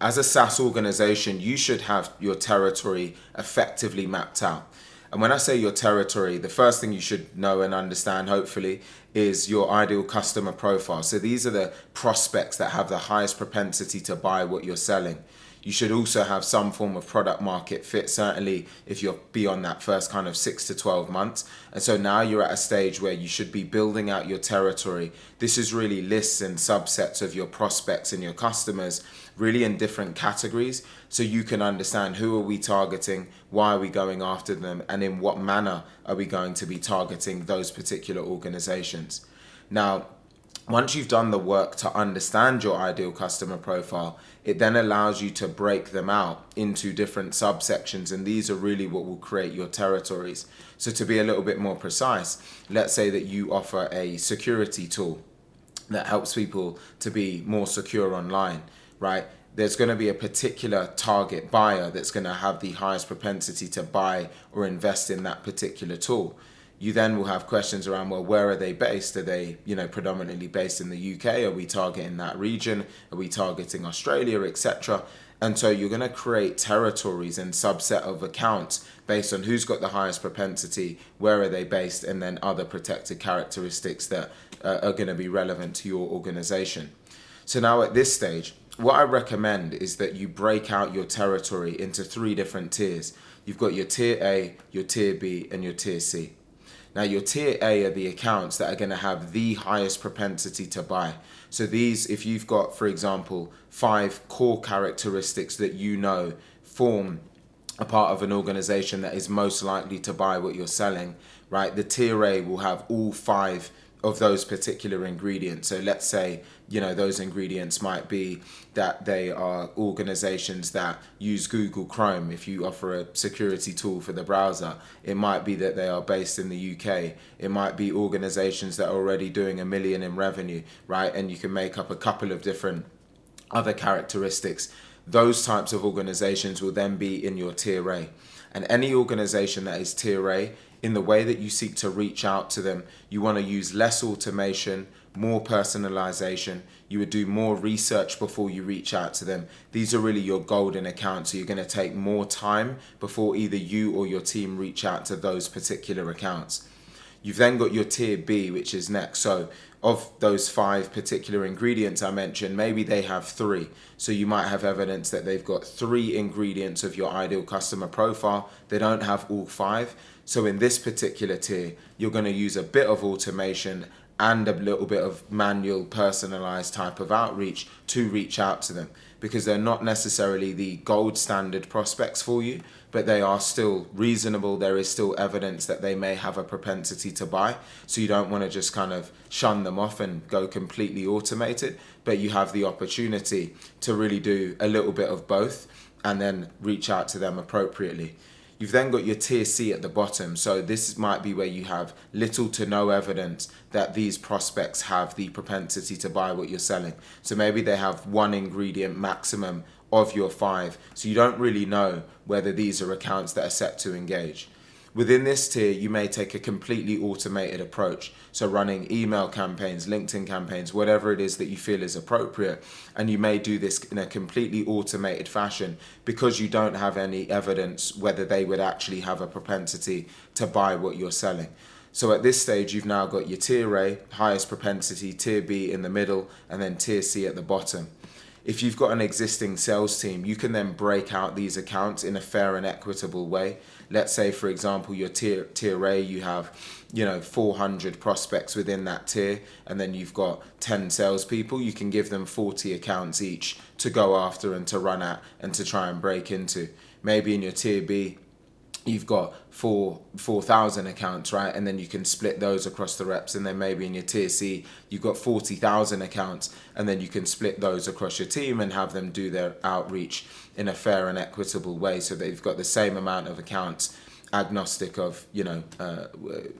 as a SaaS organization, you should have your territory effectively mapped out. And when I say your territory, the first thing you should know and understand, hopefully, is your ideal customer profile. So these are the prospects that have the highest propensity to buy what you're selling. You should also have some form of product market fit, certainly if you're beyond that first kind of 6 to 12 months. And so now you're at a stage where you should be building out your territory. This is really lists and subsets of your prospects and your customers, really in different categories, so you can understand who are we targeting, why are we going after them, and in what manner are we going to be targeting those particular organizations. Now, once you've done the work to understand your ideal customer profile, it then allows you to break them out into different subsections, and these are really what will create your territories. So to be a little bit more precise, let's say that you offer a security tool that helps people to be more secure online, right? There's going to be a particular target buyer that's going to have the highest propensity to buy or invest in that particular tool. You then will have questions around, well, where are they based? Are they, predominantly based in the UK? Are we targeting that region? Are we targeting Australia, etc.? And so you're going to create territories and subset of accounts based on who's got the highest propensity, where are they based, and then other protected characteristics that are going to be relevant to your organization. So now at this stage, what I recommend is that you break out your territory into 3 different tiers. You've got your tier A, your tier B, and your tier C. Now, your tier A are the accounts that are going to have the highest propensity to buy. So these, if you've got, for example, 5 core characteristics that form a part of an organization that is most likely to buy what you're selling, right? The tier A will have all 5 of those particular ingredients. So let's say, those ingredients might be that they are organizations that use Google Chrome. If you offer a security tool for the browser, it might be that they are based in the UK. It might be organizations that are already doing $1 million in revenue, right? And you can make up a couple of different other characteristics. Those types of organizations will then be in your tier A. And any organization that is tier A, in the way that you seek to reach out to them, you want to use less automation, more personalization. You would do more research before you reach out to them. These are really your golden accounts. So you're going to take more time before either you or your team reach out to those particular accounts. You've then got your tier B, which is next. So of those 5 particular ingredients I mentioned, maybe they have 3. So you might have evidence that they've got 3 ingredients of your ideal customer profile. They don't have all 5. So in this particular tier, you're going to use a bit of automation and a little bit of manual personalized type of outreach to reach out to them, because they're not necessarily the gold standard prospects for you, but they are still reasonable. There is still evidence that they may have a propensity to buy. So you don't want to just kind of shun them off and go completely automated, but you have the opportunity to really do a little bit of both and then reach out to them appropriately. You've then got your tier C at the bottom. So this might be where you have little to no evidence that these prospects have the propensity to buy what you're selling. So maybe they have 1 ingredient maximum of your 5. So you don't really know whether these are accounts that are set to engage. Within this tier, you may take a completely automated approach. So running email campaigns, LinkedIn campaigns, whatever it is that you feel is appropriate. And you may do this in a completely automated fashion because you don't have any evidence whether they would actually have a propensity to buy what you're selling. So at this stage, you've now got your tier A, highest propensity, tier B in the middle, and then tier C at the bottom. If you've got an existing sales team, you can then break out these accounts in a fair and equitable way. Let's say, for example, your tier A, you have 400 prospects within that tier, and then you've got 10 salespeople. You can give them 40 accounts each to go after and to run at and to try and break into. Maybe in your tier B, you've got 4,000 accounts, right? And then you can split those across the reps. And then maybe in your tier C, you've got 40,000 accounts, and then you can split those across your team and have them do their outreach in a fair and equitable way, so they've got the same amount of accounts, agnostic of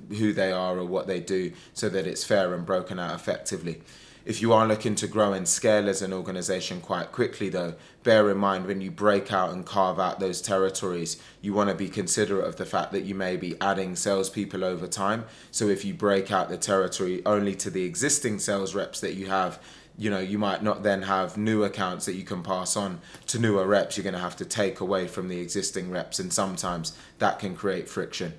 who they are or what they do, so that it's fair and broken out effectively. If you are looking to grow and scale as an organization quite quickly, though, bear in mind when you break out and carve out those territories, you want to be considerate of the fact that you may be adding salespeople over time. So if you break out the territory only to the existing sales reps that you have, you might not then have new accounts that you can pass on to newer reps. You're going to have to take away from the existing reps, and sometimes that can create friction.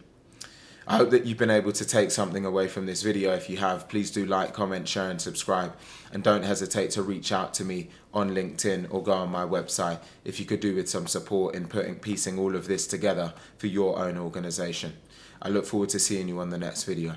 I hope that you've been able to take something away from this video. If you have, please do like, comment, share and subscribe, and don't hesitate to reach out to me on LinkedIn or go on my website if you could do with some support in piecing all of this together for your own organization. I look forward to seeing you on the next video.